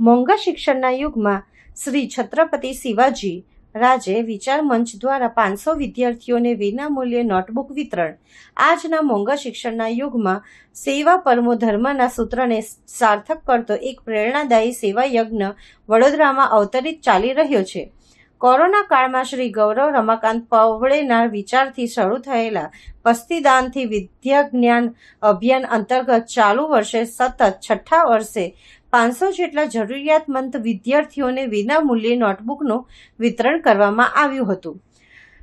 મોંઘા શિક્ષણના યુગમાં શ્રી છત્રપતિ શિવાજી રાજે વિચાર મંચ દ્વારા 500 વિદ્યાર્થીઓને વિનામૂલ્યે નોટબુક વિતરણ. આજના મોંઘા શિક્ષણના યુગમાં સેવા પરમો ધર્મના સૂત્રને સાર્થક કરતો એક પ્રેરણાદાયી સેવા યજ્ઞ વડોદરામાં અવતરિત ચાલી રહ્યો છે. કોરોના કાળમાં શ્રી ગૌરવ રમાકાંત પવળેના વિચારથી શરૂ થયેલા પસ્તીદાનથી વિદ્યાજ્ઞાન અભિયાન અંતર્ગત ચાલુ વર્ષે સતત 6થા વર્ષે 500 જેટલા જરૂરિયાતમંદ વિદ્યાર્થીઓને વિનામૂલ્યે નોટબુકનું વિતરણ કરવામાં આવ્યું હતું.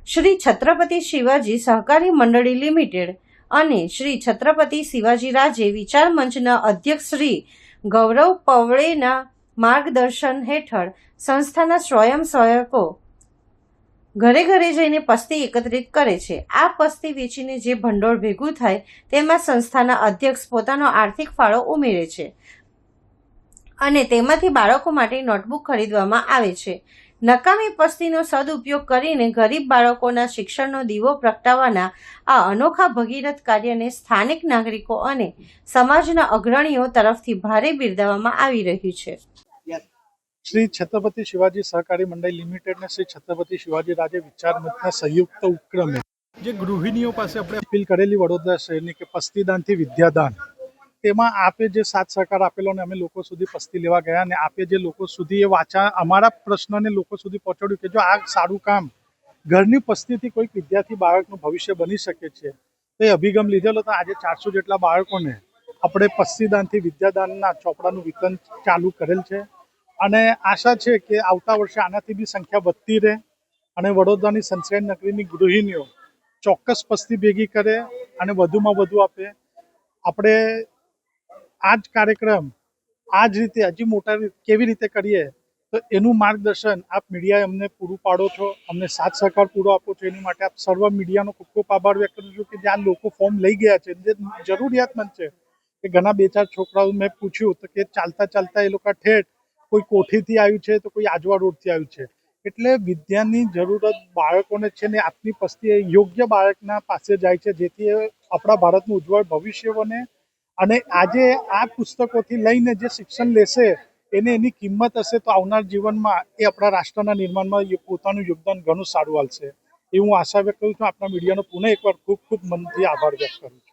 શ્રી છત્રપતિ શિવાજી સહકારી મંડળી લિમિટેડ અને શ્રી છત્રપતિ શિવાજી રાજે વિચાર મંચના અધ્યક્ષ શ્રી ગૌરવ પવળેના માર્ગદર્શન હેઠળ સંસ્થાના સ્વયંસેવકો ઘરે ઘરે જઈને પસ્તી એકત્રિત કરે છે. આ પસ્તી વેચીને જે ભંડોળ ભેગું થાય તેમાં સંસ્થાના અધ્યક્ષ પોતાનો આર્થિક ફાળો ઉમેરે છે અને તેમાંથી બાળકો માટે નોટબુક ખરીદવામાં આવે છે. નકામી પસ્તીનો સદુપયોગ કરીને ગરીબ બાળકોના શિક્ષણનો દીવો પ્રગટાવવાના આ અનોખા ભગીરથ કાર્યને સ્થાનિક નાગરિકો અને સમાજના અગ્રણીઓ તરફથી ભારે બિરદાવવામાં આવી રહ્યું છે. શ્રી છત્રપતિ શિવાજી સહકારી મંડળ લિમિટેડ ને શ્રી છત્રપતિ શિવાજી રાજે વિચાર મંચના સંયુક્ત ઉપક્રમે જે ગૃહિણીઓ પાસે આપણે અપીલ કરેલી વડોદરા શહેરની કે પસ્તીદાનથી વિદ્યાદાન, તેમાં આપે જે સાથ સહકાર આપેલો ને અમે લોકો સુધી પસ્તી લેવા ગયા અને આપે જે લોકો સુધી એ અમારા પ્રશ્નને લોકો સુધી પહોંચાડ્યું કે જો આ સારું કામ ઘરની પસ્તીથી કોઈક વિદ્યાર્થી બાળકનું ભવિષ્ય બની શકે છે તો એ અભિગમ લીધેલો. તો આજે 400 જેટલા બાળકોને આપણે પસ્તીદાનથી વિદ્યાદાનના ચોપડાનું વિતરણ ચાલુ કરેલ છે અને આશા છે કે આવતા વર્ષે આનાથી બી સંખ્યા વધતી રહે અને વડોદરાની સનસાઇન નગરીની ગૃહિણીઓ ચોક્કસ પસ્તી ભેગી કરે અને વધુમાં વધુ આપે. આપણે આ જ કાર્યક્રમ આ જ રીતે હજી મોટા કેવી રીતે કરીએ તો એનું માર્ગદર્શન આપ મીડિયાએ અમને પૂરું પાડો છો, અમને સાથ સહકાર પૂરો આપો છો. એની માટે આપ સર્વ મીડિયાનો ખૂબ ખૂબ આભાર વ્યક્ત કરું છું કે જ્યાં લોકો ફોર્મ લઈ ગયા છે જે જરૂરિયાતમંદ છે. કે ઘણા 2-4 છોકરાઓ મેં પૂછ્યું તો કે ચાલતા ચાલતા એ લોકો ઠેઠ કોઈ કોઠીથી આવ્યું છે તો કોઈ આજવા રોડથી આવ્યું છે. એટલે વિદ્યાની જરૂરત બાળકોને છે ને આપની પસ્તી યોગ્ય બાળકના પાસે જાય છે જેથી આપણા ભારતનું ઉજ્જવળ ભવિષ્ય બને. અને આજે આ પુસ્તકોથી લઈને જે શિક્ષણ લેશે એને એની કિંમત હશે તો આવનાર જીવનમાં એ આપણા રાષ્ટ્રના નિર્માણમાં પોતાનું યોગદાન ઘણું સારું આલશે. એ હું આશા વ્યક્ત કરું છું. આપણા મીડિયાનો પુનઃ એકવાર ખૂબ ખૂબ મનથી આભાર વ્યક્ત કરું છું.